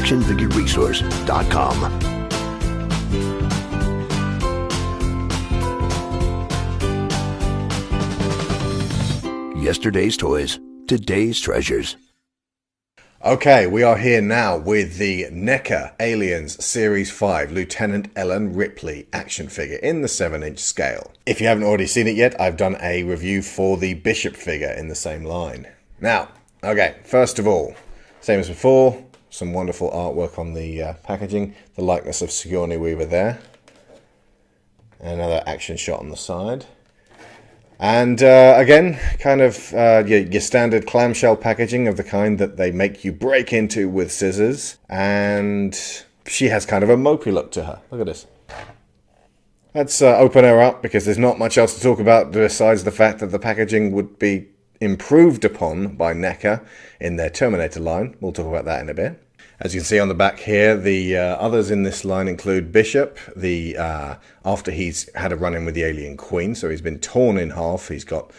actionfigureresource.com. Yesterday's toys, today's treasures. Okay, we are here now with the NECA Aliens Series 5 Lieutenant Ellen Ripley action figure in the 7-inch scale. If you haven't already seen it yet, I've done a review for the Bishop figure in the same line. Now, okay, first of all, same as before, some wonderful artwork on the packaging, the likeness of Sigourney Weaver there. Another action shot on the side. And again, kind of your standard clamshell packaging of the kind that they make you break into with scissors. And she has kind of a mopey look to her. Look at this. Let's open her up because there's not much else to talk about besides the fact that the packaging would be improved upon by NECA in their Terminator line. We'll talk about that in a bit. As you can see on the back here, the others in this line include Bishop, after he's had a run-in with the alien queen, so he's been torn in half, he's got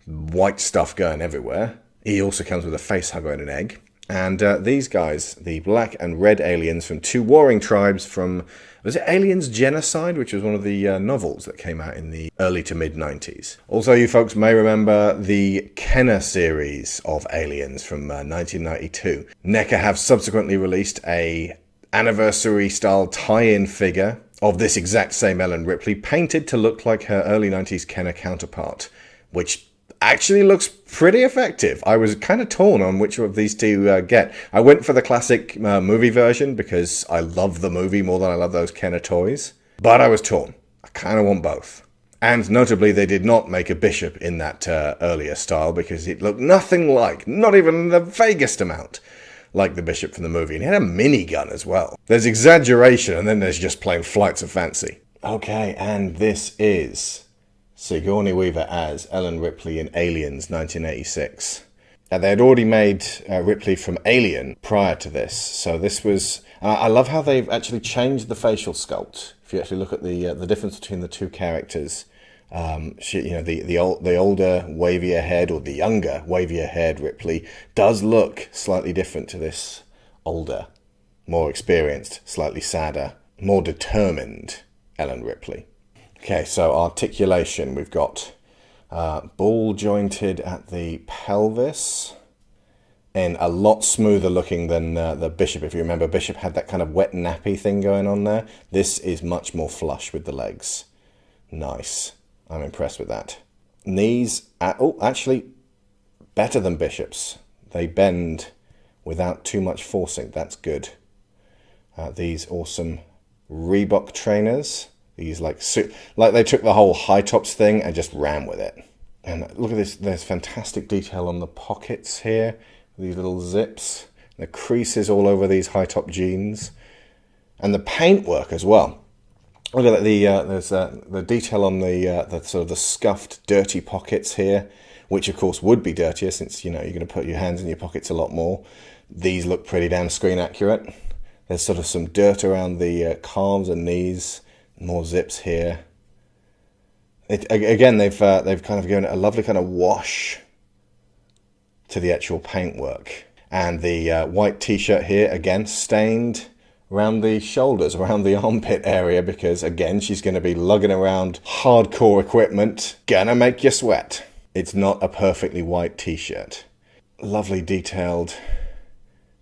white stuff going everywhere. He also comes with a face hugger and an egg. And these guys, the black and red aliens from two warring tribes from, was it Aliens Genocide, which was one of the novels that came out in the early to mid-90s. Also, you folks may remember the Kenner series of Aliens from 1992. NECA have subsequently released a anniversary-style tie-in figure of this exact same Ellen Ripley, painted to look like her early 90s Kenner counterpart, which actually looks pretty effective. I was kind of torn on which of these two get. I went for the classic movie version because I love the movie more than I love those Kenner toys. But I was torn. I kind of want both. And notably, they did not make a Bishop in that earlier style because it looked nothing like, not even the vaguest amount, like the Bishop from the movie. And he had a minigun as well. There's exaggeration and then there's just plain flights of fancy. Okay, and this is Sigourney Weaver as Ellen Ripley in Aliens 1986. Now, they had already made Ripley from Alien prior to this, so this was... I love how they've actually changed the facial sculpt. If you actually look at the difference between the two characters, the older, wavier head, or the younger, wavier haired Ripley does look slightly different to this older, more experienced, slightly sadder, more determined Ellen Ripley. Okay, so articulation, we've got ball jointed at the pelvis and a lot smoother looking than the Bishop. If you remember, Bishop had that kind of wet nappy thing going on there. This is much more flush with the legs. Nice. I'm impressed with that. Knees, actually better than Bishop's. They bend without too much forcing. That's good. These awesome Reebok trainers. These like they took the whole high tops thing and just ran with it. And look at this, there's fantastic detail on the pockets here. These little zips. The creases all over these high top jeans. And the paintwork as well. Look at that, there's the detail on the sort of the scuffed, dirty pockets here, which of course would be dirtier since, you know, you're going to put your hands in your pockets a lot more. These look pretty damn screen accurate. There's sort of some dirt around the calves and knees. More zips here. Again, they've kind of given it a lovely kind of wash to the actual paintwork. And the white t-shirt here, again, stained around the shoulders, around the armpit area, because, again, she's going to be lugging around hardcore equipment. Gonna make you sweat. It's not a perfectly white t-shirt. Lovely detailed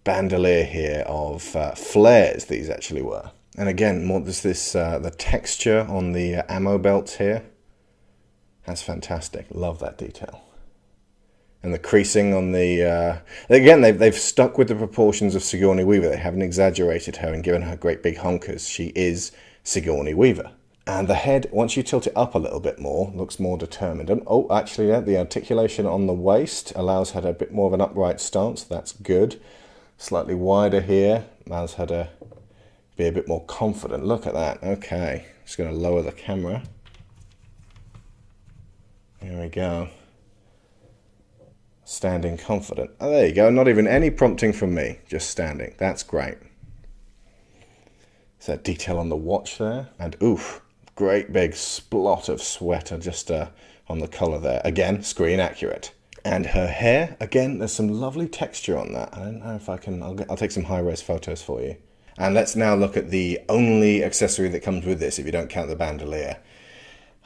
bandolier here of flares, these actually were. And again, there's this the texture on the ammo belts here. That's fantastic. Love that detail. And the creasing on the... again, they've stuck with the proportions of Sigourney Weaver. They haven't exaggerated her and given her great big honkers. She is Sigourney Weaver. And the head, once you tilt it up a little bit more, looks more determined. And, actually, the articulation on the waist allows her to have a bit more of an upright stance. That's good. Slightly wider here allows her to be a bit more confident. Look at that. Okay, just going to lower the camera. There we go. Standing confident. Oh, there you go. Not even any prompting from me. Just standing. That's great. There's that detail on the watch there. And oof, great big splot of sweat just on the collar there. Again, screen accurate. And her hair, again, there's some lovely texture on that. I don't know if I can, I'll take some high-res photos for you. And let's now look at the only accessory that comes with this, if you don't count the bandolier.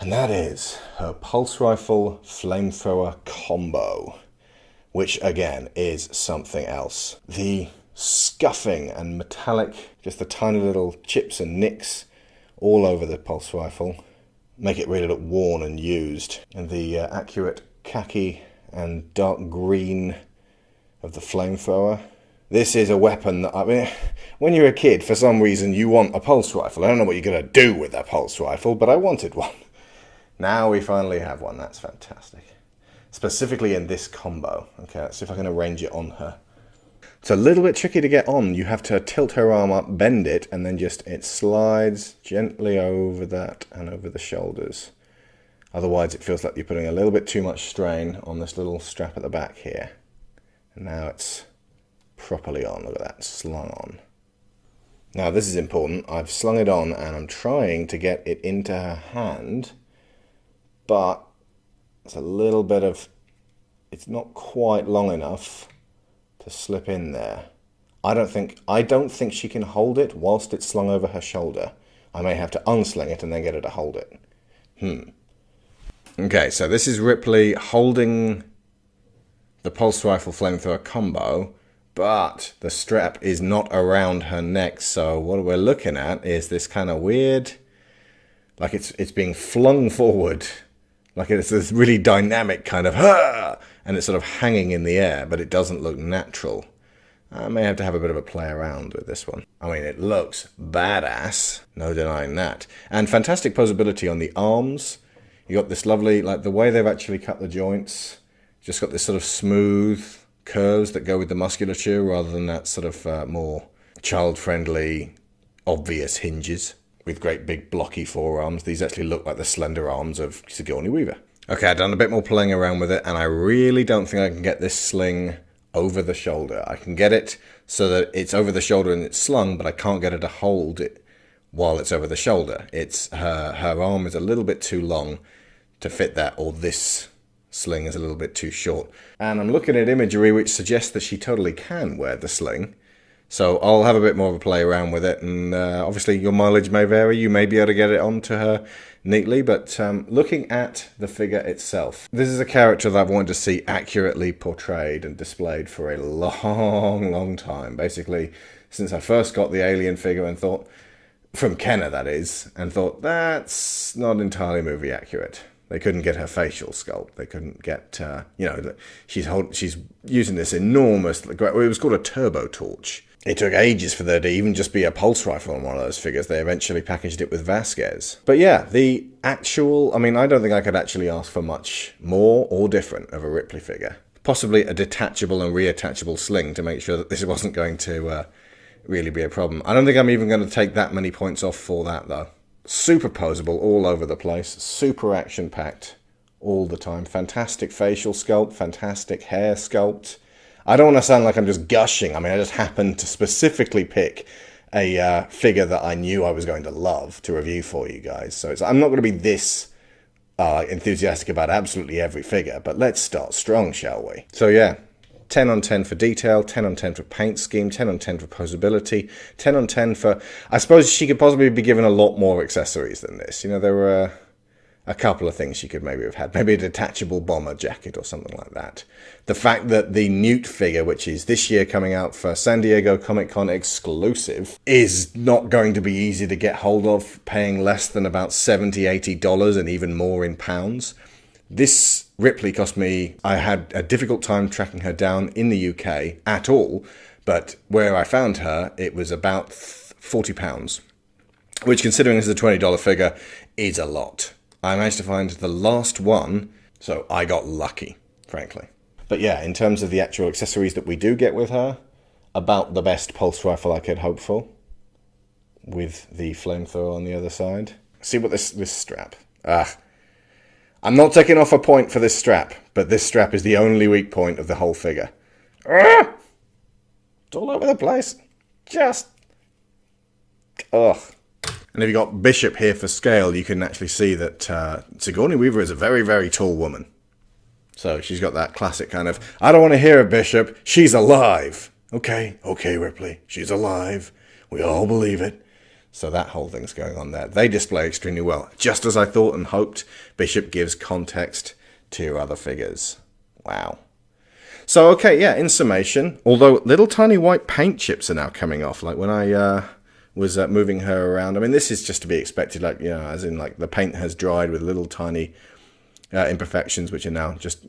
And that is her pulse rifle flamethrower combo, which again is something else. The scuffing and metallic, just the tiny little chips and nicks all over the pulse rifle make it really look worn and used. And the accurate khaki and dark green of the flamethrower. This is a weapon that, I mean, when you're a kid, for some reason you want a pulse rifle. I don't know what you're going to do with a pulse rifle, but I wanted one. Now we finally have one. That's fantastic. Specifically in this combo. Okay, let's see if I can arrange it on her. It's a little bit tricky to get on. You have to tilt her arm up, bend it, and then just, it slides gently over that and over the shoulders. Otherwise it feels like you're putting a little bit too much strain on this little strap at the back here. And now it's properly on. Look at that, slung on. Now this is important. I've slung it on and I'm trying to get it into her hand, but it's a little bit of, it's not quite long enough to slip in there. I don't think she can hold it whilst it's slung over her shoulder. I may have to unsling it and then get her to hold it. Okay, so this is Ripley holding the pulse rifle flamethrower combo, but the strap is not around her neck, so what we're looking at is this kind of weird, like it's being flung forward, like it's this really dynamic kind of, and it's sort of hanging in the air, but it doesn't look natural. I may have to have a bit of a play around with this one. I mean, it looks badass, no denying that. And fantastic posability on the arms. You got this lovely, like the way they've actually cut the joints, just got this sort of smooth curves that go with the musculature rather than that sort of more child-friendly, obvious hinges with great big blocky forearms. These actually look like the slender arms of Sigourney Weaver. Okay, I've done a bit more playing around with it, and I really don't think I can get this sling over the shoulder. I can get it so that it's over the shoulder and it's slung, but I can't get her to hold it while it's over the shoulder. It's her arm is a little bit too long to fit that, or this sling is a little bit too short. And I'm looking at imagery which suggests that she totally can wear the sling. So I'll have a bit more of a play around with it, and obviously your mileage may vary. You may be able to get it onto her neatly, but looking at the figure itself, this is a character that I've wanted to see accurately portrayed and displayed for a long time. Basically, since I first got the Alien figure and thought, from Kenner that is, and thought, that's not entirely movie accurate. They couldn't get her facial sculpt. They couldn't get, she's using this enormous, it was called a turbo torch. It took ages for there to even just be a pulse rifle on one of those figures. They eventually packaged it with Vasquez. But yeah, the actual, I mean, I don't think I could actually ask for much more or different of a Ripley figure. Possibly a detachable and reattachable sling to make sure that this wasn't going to really be a problem. I don't think I'm even going to take that many points off for that, though. Super posable all over the place, super action-packed all the time. Fantastic facial sculpt, fantastic hair sculpt. I don't want to sound like I'm just gushing. I mean, I just happened to specifically pick a figure that I knew I was going to love to review for you guys. So I'm not going to be this enthusiastic about absolutely every figure, but let's start strong, shall we? So yeah, 10 on 10 for detail, 10 on 10 for paint scheme, 10 on 10 for posability, 10 on 10 for... I suppose she could possibly be given a lot more accessories than this. You know, there were a couple of things she could maybe have had. Maybe a detachable bomber jacket or something like that. The fact that the Newt figure, which is this year coming out for San Diego Comic-Con exclusive, is not going to be easy to get hold of, paying less than about $70, $80 and even more in pounds. This Ripley cost me, I had a difficult time tracking her down in the UK at all, but where I found her, it was about £40, which, considering this is a $20 figure, is a lot. I managed to find the last one, so I got lucky, frankly. But yeah, in terms of the actual accessories that we do get with her, about the best pulse rifle I could hope for, with the flamethrower on the other side. See what this strap... I'm not taking off a point for this strap, but this strap is the only weak point of the whole figure. It's all over the place. Just... ugh. And if you've got Bishop here for scale, you can actually see that Sigourney Weaver is a very, very tall woman. So she's got that classic kind of, I don't want to hear it, Bishop. She's alive. Okay, Ripley. She's alive. We all believe it. So that whole thing's going on there. They display extremely well. Just as I thought and hoped, Bishop gives context to other figures. Wow. So, okay, yeah, in summation, although little tiny white paint chips are now coming off, like when I was moving her around. I mean, this is just to be expected, like, you know, as in, like, the paint has dried with little tiny imperfections, which are now just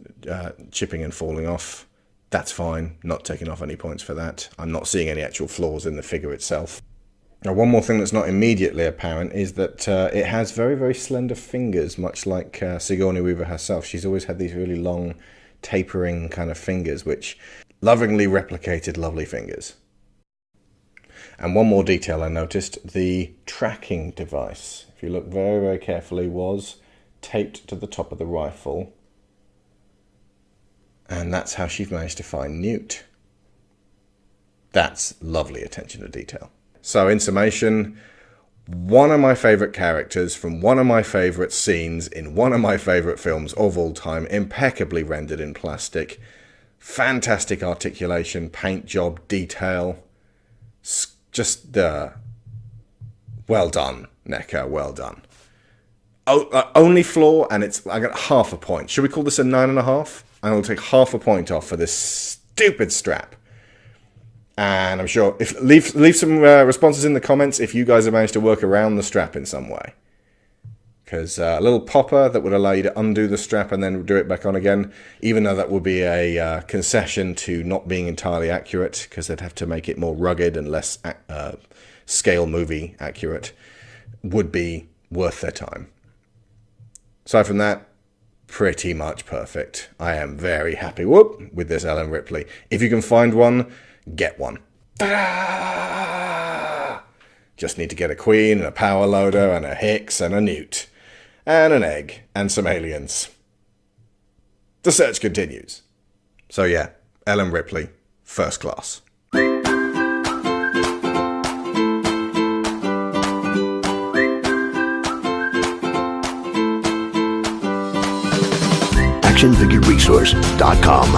chipping and falling off. That's fine. Not taking off any points for that. I'm not seeing any actual flaws in the figure itself. Now, one more thing that's not immediately apparent is that it has very, very slender fingers, much like Sigourney Weaver herself. She's always had these really long, tapering kind of fingers, which lovingly replicated lovely fingers. And one more detail I noticed, the tracking device, if you look very, very carefully, was taped to the top of the rifle. And that's how she's managed to find Newt. That's lovely attention to detail. So, in summation, one of my favourite characters from one of my favourite scenes in one of my favourite films of all time, impeccably rendered in plastic, fantastic articulation, paint job, detail, just well done, NECA, well done. Only flaw, and I got half a point. Should we call this a 9.5? And I'll take half a point off for this stupid strap. And I'm sure, leave some responses in the comments if you guys have managed to work around the strap in some way. Because a little popper that would allow you to undo the strap and then do it back on again, even though that would be a concession to not being entirely accurate, because they'd have to make it more rugged and less scale movie accurate, would be worth their time. Aside from that, pretty much perfect. I am very happy with this Ellen Ripley. If you can find one, get one. Ta-da! Just need to get a queen, and a power loader, and a Hicks, and a Newt, and an egg, and some aliens. The search continues. So yeah, Ellen Ripley, first class. actionfigureresource.com.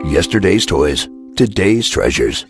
Yesterday's toys, today's treasures.